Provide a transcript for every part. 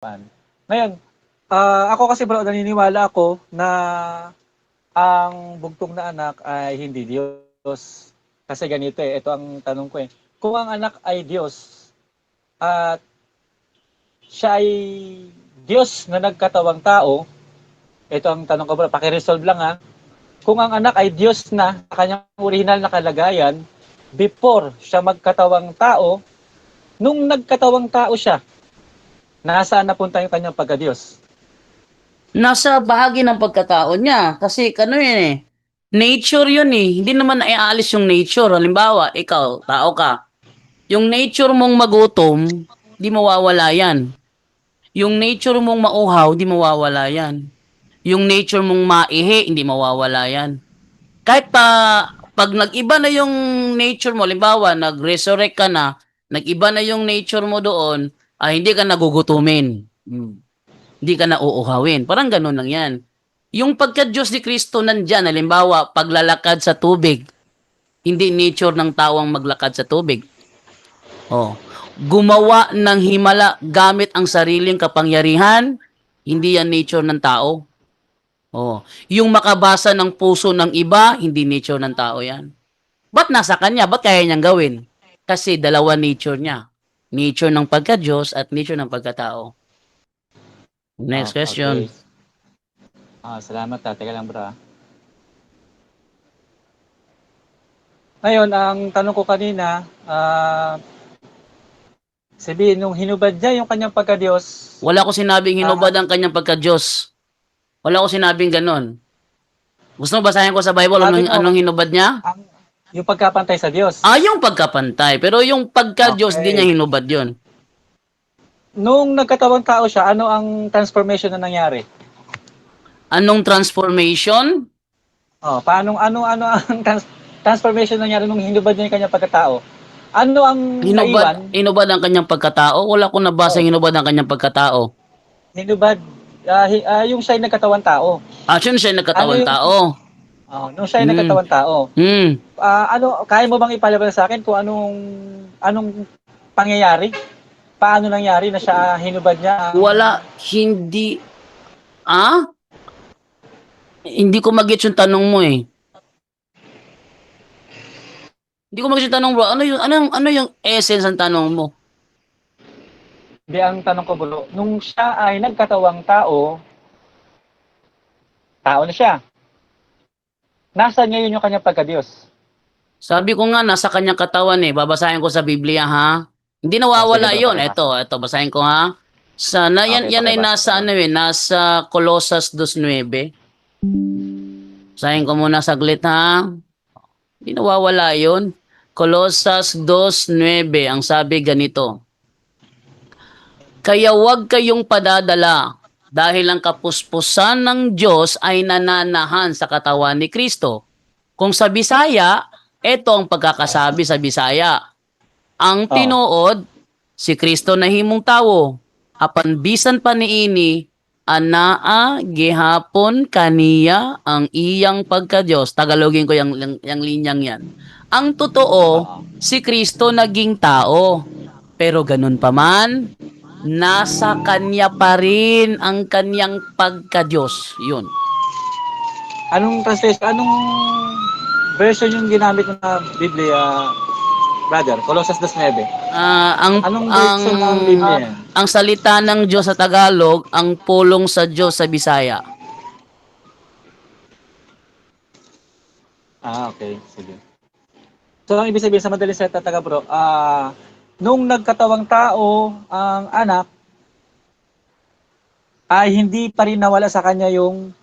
Ngayon, ako kasi bro, naniniwala ako na ang bugtong na anak ay hindi Diyos. Kasi ganito eh, ito ang tanong ko eh. Kung ang anak ay Diyos at siya ay Diyos na nagkatawang tao, ito ang tanong ko bro, pakiresolve lang ha. Kung ang anak ay Diyos na sa kanyang original na kalagayan, before siya magkatawang tao, nung nagkatawang tao siya, nasaan napunta yung kanyang pagka-Diyos? Nasa bahagi ng pagkatao niya. Kasi ano yun eh. Nature yun eh. Hindi naman iaalis yung nature. Halimbawa, ikaw, tao ka. Yung nature mong magutom, di mawawala yan. Yung nature mong mauhaw, di mawawala yan. Yung nature mong maihi, hindi mawawala yan. Kahit pag nag-iba na yung nature mo, halimbawa, nag-resurrect ka na, nag-iba na yung nature mo doon, hindi ka nagugutumin. Hindi ka na uuhawin. Parang ganun lang yan. Yung pagka-Diyos ni Kristo nandyan, halimbawa, paglalakad sa tubig, hindi nature ng tao ang maglakad sa tubig. Oh. Gumawa ng himala gamit ang sariling kapangyarihan, hindi yan nature ng tao. Oh. Yung makabasa ng puso ng iba, hindi nature ng tao yan. Ba't nasa kanya? Ba't kaya niyang gawin? Kasi dalawa nature niya. Nature ng pagka-Diyos at nature ng pagkatao. Next Okay. question. Salamat ha. Teka lang bro ha. Ngayon, ang tanong ko kanina, sabihin, nung hinubad niya yung kanyang pagka-Diyos, Wala ko sinabing hinubad ah, ang kanyang pagka-Diyos. Wala ko sinabing ganon. Gusto mo basahin ko sa Bible sabi anong mo, hinubad niya? ang, yung pagkapantay sa Diyos. Yung pagkapantay. Pero yung pagka-Diyos, di niya Okay. hinubad yon. Nung nagkatawang tao siya, ano ang transformation na nangyari? Anong transformation? Ano ang transformation na nangyari nung hinubad niya yung kanyang pagkatao? Ano ang naiwan? Hinubad ang kanyang pagkatao? Wala ko nabasa Oh, hinubad ang kanyang pagkatao. hinubad, yung siya ay nagkatawang tao. Actually, siya Ano nagkatawang yung, tao. nung siya ay Hmm. nagkatawang tao, Hmm. kaya mo bang ipalabas sa akin kung anong pangyayari? Paano nangyari na siya hinubad niya? Wala, hindi, ah? Hindi ko mag-get yung tanong mo eh. Hindi ko mag-get yung tanong bro. Ano yung essence ng tanong mo? Di ang tanong ko bro, nung siya ay nagkatawang tao, tao na siya. Nasaan ngayon yung kanyang pagka-Diyos? Sabi ko nga, nasa kanyang katawan eh. Babasahin ko sa Biblia, ha? Hindi Sige nawawala bro, yon. pakibasa. Ito, basahin ko, ha? Okay, Yan ay pakibasa nasa, bro. nasa Colossus 2:9. Basahin ko muna saglit, ha? Hindi nawawala yon. Colossus 2:9, ang sabi ganito. Kaya huwag kayong padadala dahil ang kapuspusan ng Diyos ay nananahan sa katawan ni Kristo. Kung sa Bisaya, ito ang pagkakasabi sa Bisaya. Ang Oh. tinuod, si Kristo na himong tawo. Apan bisan pa niini, anaa gihapon kaniya ang iyang pagka-Diyos. Tagalogin ko yung linyang yan. Ang totoo, Oo. si Kristo naging tao. Pero ganun pa man, nasa kanya pa rin ang kanyang pagka-Diyos. Yun. Anong translation, anong version yung ginamit mo na Biblia, brother? Colossus 2:9. Ah, ang Anong ang version ng Biblia yan? ang salita ng Diyos sa Tagalog, ang pulong sa Diyos sa Bisaya. Okay. Sige. So, ang ibig sabihin sa madaling salita taga bro, nung nagkatawang tao ang anak, ay hindi pa rin nawala sa kanya yung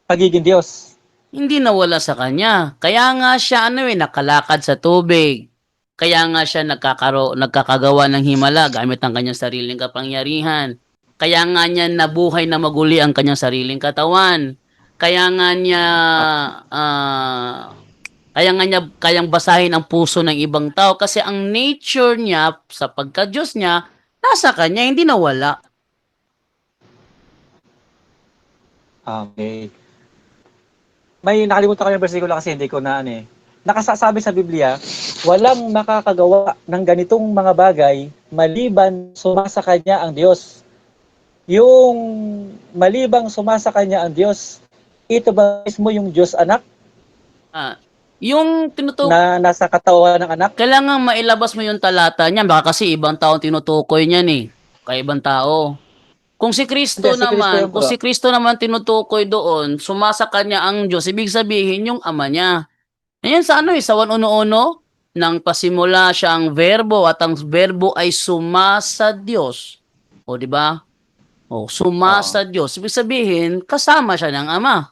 pagiging Diyos. Hindi nawala sa kanya. Kaya nga siya nakalakad sa tubig. Kaya nga siya nagkakagawa ng himala gamit ang kanyang sariling kapangyarihan. Kaya nga niya nabuhay na maguli ang kanyang sariling katawan. Kaya nga niya kayang basahin ang puso ng ibang tao kasi ang nature niya sa pagka-Diyos niya nasa kanya, hindi nawala. Okay. May nakalimutan ko yung versikulo kasi hindi ko na nakasasabi sa Biblia, walang makakagawa ng ganitong mga bagay maliban sumasa kanya ang Diyos. yung malibang sumasa kanya ang Diyos, ito ba mismo yung Diyos anak Ah, yung na nasa katawan ng anak? kailangan mailabas mo yung talata niya, baka kasi ibang tao tinutukoy niyan eh. Kaibang tao. Kung si Hindi, Kristo si Kristo naman, yun, kung bro. si Kristo naman tinutukoy doon, sumasa kanya ang Diyos, ibig sabihin yung ama niya. Ayan sa ano eh, sa 1:1, nang pasimula siya ang verbo at ang verbo ay sumasa Diyos. O di ba? O Oo. sumasa Diyos. Ibig sabihin, kasama siya ng ama.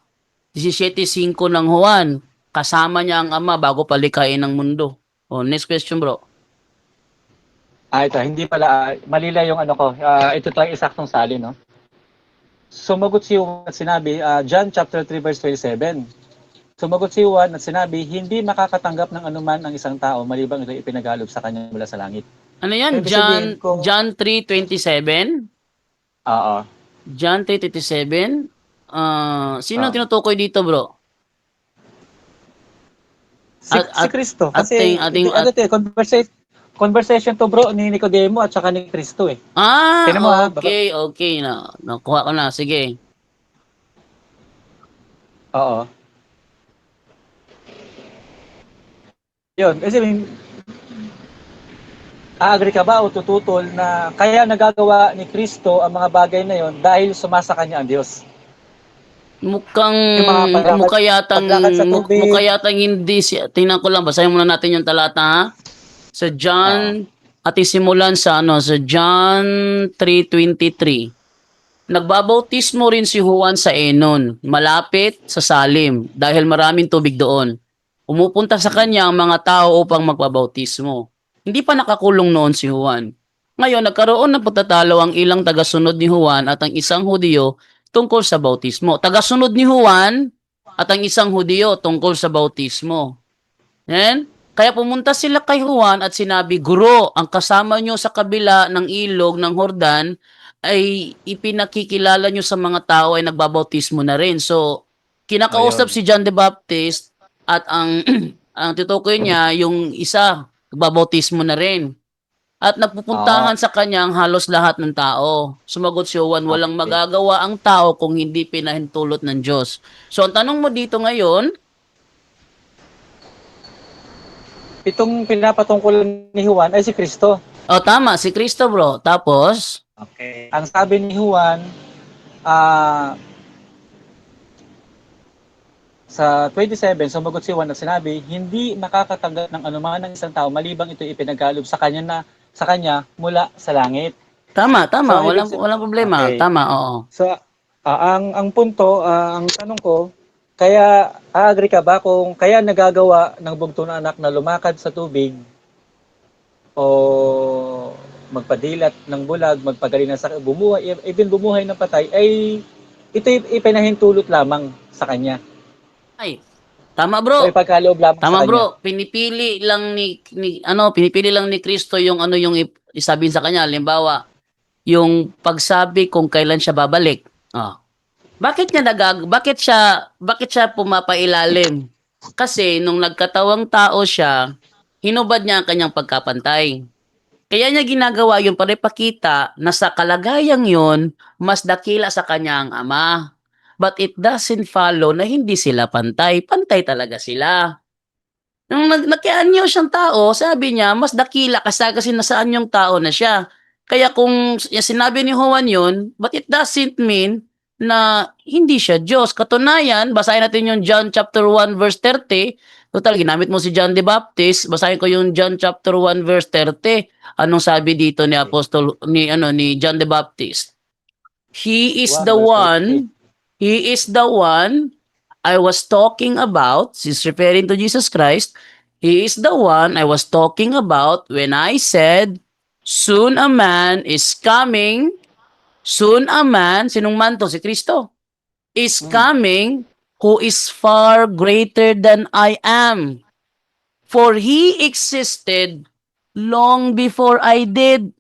17:5 ng Juan, kasama niya ang ama bago palikain ng mundo. O next question bro. Ito, hindi pala, malila yung ano ko. Ito tayo eksaktong salin, no? Sumagot si Juan at sinabi, John chapter 3 verse 27. Sumagot si Juan at sinabi, hindi makakatanggap ng anuman ang isang tao malibang ito ipinagalob sa kanya mula sa langit. Ano So, yan? ibig sabihin, kung, John 3:27? oo, John 3:27? Sino ang oo. tinutukoy dito, bro? Si At Kristo. ating Kasi, ating ano to, conversation to bro ni Nicodemo at saka ni Kristo eh. Tingnan mo baba. okay, okay na. Nakuha ko na. Sige. Oo. Yun. Kasi, agree ka ba o tututol na kaya nagagawa ni Kristo ang mga bagay na yon dahil sumasa kanya ang Diyos? Mukhang Yung mga paglakad sa mukha tubig. yatang hindi siya. Tingnan ko lang, basahin muna natin yung talata ha. Sa Oo. John at isimulan sa John 3:23. Nagbabautismo rin si Juan sa Enon, malapit sa Salim, dahil maraming tubig doon. Pumupunta sa kanya ang mga tao upang magpabautismo. Hindi pa nakakulong noon si Juan. Ngayon, nagkaroon ng pagtatalo ang ilang tagasunod ni Juan at ang isang Hudiyo tungkol sa bautismo. Tagasunod ni Juan at ang isang Hudiyo tungkol sa bautismo. Yan. Kaya pumunta sila kay Juan at sinabi, Guro, ang kasama nyo sa kabila ng ilog ng Hordan ay ipinakikilala nyo sa mga tao ay nagbabautismo na rin. So, kinakausap Ayun. si John the Baptist at ang ang tutukoy niya yung isa, nagbabautismo na rin. At Oo. napupuntahan sa kanya ang halos lahat ng tao. Sumagot si Juan, walang Okay. magagawa ang tao kung hindi pinahintulot ng Diyos. So, ang tanong mo dito ngayon, Itong pinapatungkol ni Juan ay si Kristo. tama, si Kristo bro. Tapos, Okay. Ang sabi ni Juan, ah sa 27, sumagot si Juan at sinabi, hindi makakatanggap ng anuman ng isang tao malibang ito ipinagkaloob sa kanya mula sa langit. tama, So ibig walang problema. okay. Tama, oo. So ang punto, ang tanong ko, kaya agree ka ba kung kaya nagagawa ng bugtong na anak na lumakad sa tubig o magpadilat ng bulag, magpagaling ng sakit, bumuhay, even bumuhay ng patay, ay ito ipinahintulot lamang sa kanya. Ay, tama O bro. ipagkaloob lamang sa Tama kanya. bro. Pinipili lang ni Kristo yung ano yung isabihin sa kanya. Halimbawa, yung pagsabi kung kailan siya babalik. Oh. Bakit siya pumapailalim? Kasi nung nagkatawang tao siya, hinubad niya ang kanyang pagkapantay. Kaya niya ginagawa yun para ipakita na sa kalagayang yun, mas dakila sa kanya ang ama. But it doesn't follow na hindi sila pantay. Pantay talaga sila. Nung nagkianyo siyang tao, sabi niya, mas dakila kasi nasaan yung tao na siya. Kaya kung sinabi ni Juan yun, but it doesn't mean na hindi siya Diyos. Katunayan, basahin natin yung John chapter 1 verse 30. Total, ginamit mo si John the Baptist. Basahin ko yung John chapter 1 verse 30. Anong sabi dito ni ni John the Baptist? He is 1 the verse 30. one, he is the one I was talking about, she's referring to Jesus Christ, he is the one I was talking about when I said, soon a man is coming, soon a man, sinong man to? Si Kristo, is coming who is far greater than I am. For he existed long before I did.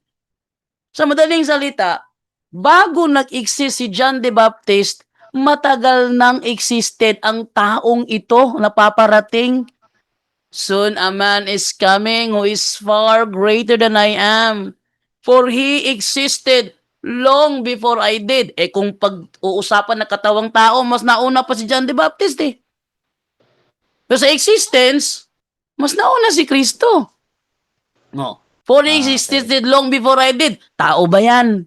Sa madaling salita, bago nag-exist si John the Baptist, matagal nang existed ang taong ito na paparating. Soon a man is coming who is far greater than I am. For he existed. Long before I did. Eh kung pag-uusapan ng katawang tao, mas nauna pa si John the Baptist eh. Pero sa existence, mas nauna si Kristo. No. For he Okay. existed long before I did. Tao ba yan?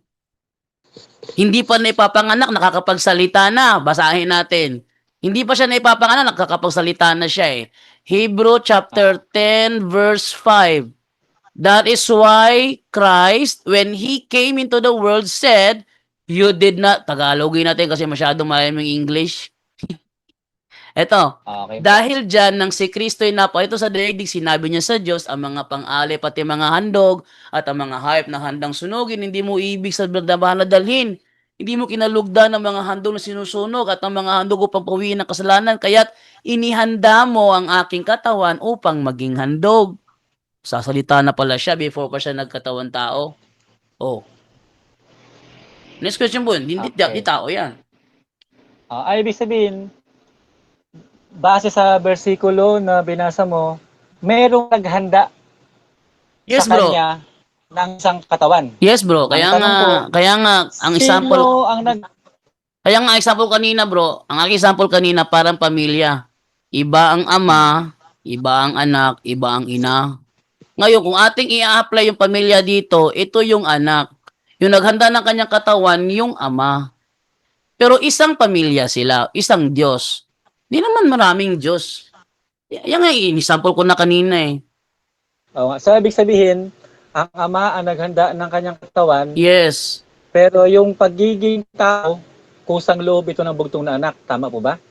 Hindi pa naipapanganak, nakakapagsalita na. Basahin natin. Hindi pa siya naipapanganak, nakakapagsalita na siya eh. Hebrew chapter 10 verse 5. That is why Christ, when He came into the world, said, you did not, Tagalogin natin kasi masyadong maraming English. Eto, Okay po. dahil dyan, nang si Kristo'y naparito sa daigdig, sinabi niya sa Diyos, ang mga pang-ali, pati mga handog, at ang mga hayop na handang sunugin, hindi mo ibig sa berdabahan na dalhin. Hindi mo kinalugdan ang mga handog na sinusunog at ang mga handog upang pawiin ng kasalanan, kaya't inihanda mo ang aking katawan upang maging handog. Sasalita na pala siya before pa siya nagkatawan tao. Oh. Next question po, hindi Okay. tao yan. Ay, ibig sabihin, base sa bersikulo na binasa mo, merong naghanda Yes, sa bro. kanya ng isang katawan. Yes, bro. Ang tanong ko, Kaya nga, ang example, sino ang kaya nga example kanina, bro, ang aking example kanina parang pamilya. Iba ang ama, iba ang anak, iba ang ina. Ngayon, kung ating i-apply yung pamilya dito, ito yung anak. Yung naghanda ng kanyang katawan, yung ama. Pero isang pamilya sila, isang Diyos. Di naman maraming Diyos. Yan nga, in-sample ko na kanina eh. So, ibig sabihin, ang ama ang naghanda ng kanyang katawan, Yes. pero yung pagiging tao, kusang loob ito ng bugtong na anak. Tama po ba?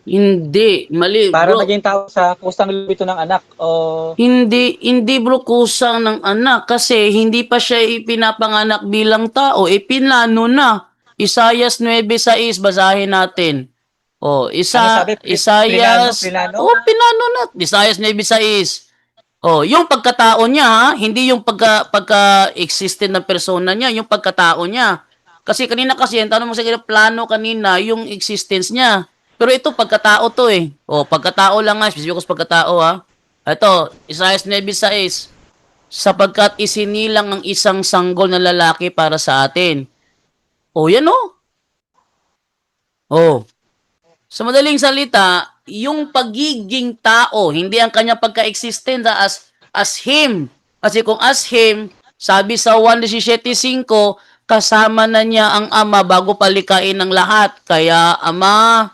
Hindi. Mali, Para bro. maging tao sa kusang loob ito ng anak o Hindi bro kusang ng anak kasi hindi pa siya ipinapanganak bilang tao. Pinlano na. Isayas 9:6, basahin natin. Oh, ano sabi? Plinano? Isayas, Plinano? oh, pinano na. Isayas 9:6. Oh, yung pagkatao niya, ha? Hindi yung pagka-existent ng persona niya, yung pagkatao niya. Kasi kanina kasi, yung tanong mo sa plano kanina, yung existence niya. Pero ito, pagkatao to eh. Oh, pagkatao lang nga, specific sa pagkatao ha. Ito, Isaiah 9:6. Sapagkat isinilang ang isang sanggol na lalaki para sa atin. Oh, yan oh. Oh. Sa madaling salita, yung pagiging tao, hindi ang kanyang pagka-existent as him. Kasi kung as him, sabi sa 1:17:5, kasama na niya ang ama bago palikain ng lahat. Kaya ama,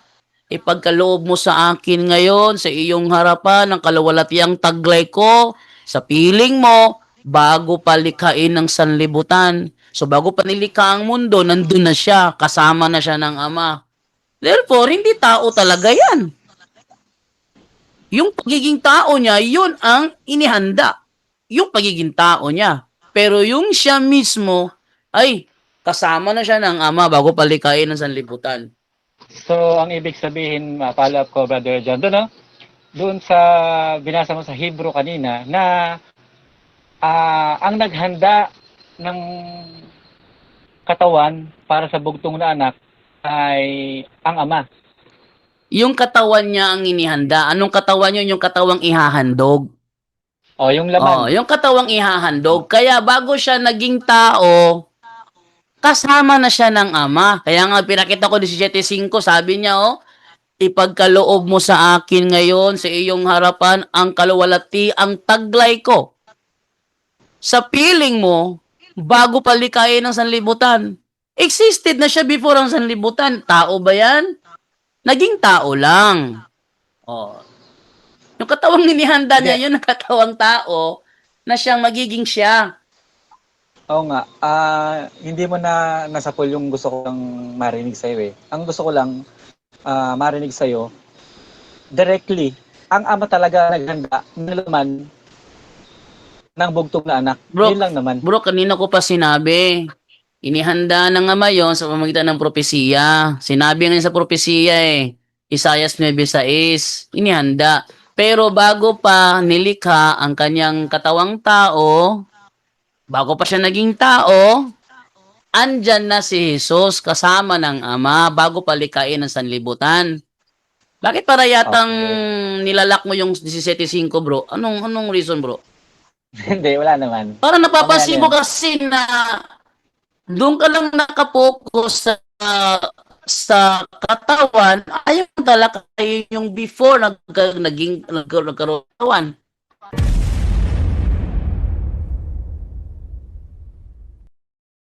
ipagkaloob mo sa akin ngayon sa iyong harapan ng kalawalatiang taglay ko sa piling mo bago palikain ng sanlibutan. So bago pa nilikha ang mundo, nandun na siya, kasama na siya ng ama. Therefore, hindi tao talaga yan. Yung pagiging tao niya, yun ang inihanda. Yung pagiging tao niya. Pero yung siya mismo, ay, kasama na siya ng ama bago palikain ng sanlibutan. So, ang ibig sabihin, follow up ko, Brother John, doon, no? Doon sa binasa mo sa Hebrew kanina, na ang naghanda ng katawan para sa bugtong na anak ay ang ama. Yung katawan niya ang inihanda. Anong katawan niya? Yung katawang ihahandog. O, yung Oh, laman. yung katawang ihahandog. Kaya bago siya naging tao, kasama na siya ng ama. Kaya nga pinakita ko 17:5, sabi niya, oh, ipagkaloob mo sa akin ngayon sa iyong harapan ang kaluwalhati ang taglay ko. Sa piling mo, bago palikayin ng sanlibutan. Existed na siya before ang sanlibutan. Tao ba yan? Naging tao lang. Oh. Yung katawang inihanda Hindi. niya, yun ang katawang tao na siyang magiging siya. Oo nga. Hindi mo na nasapol yung gusto ko lang marinig sa'yo eh. Ang gusto ko lang marinig sa'yo, directly, ang ama talaga naghanda ng laman ng bugtong na anak. Bro, Yun lang naman. bro, kanina ko pa sinabi, inihanda ng ama yon sa pamamagitan ng propesiya. Sinabi nga sa propesiya eh, Isaiah 9:6, inihanda. Pero bago pa nilikha ang kanyang katawang tao, bago pa siya naging tao, andyan na si Jesus kasama ng ama bago palikain ng sanlibutan. Bakit para yatang Okay. nilalak mo yung 17:5, bro? Anong reason, bro? Hindi, wala naman. Para Mamaya na napapansin mo yan. kasi na Doon ka lang nakapokus sa katawan, ayun talaga yung before nagkaroon ng katawan.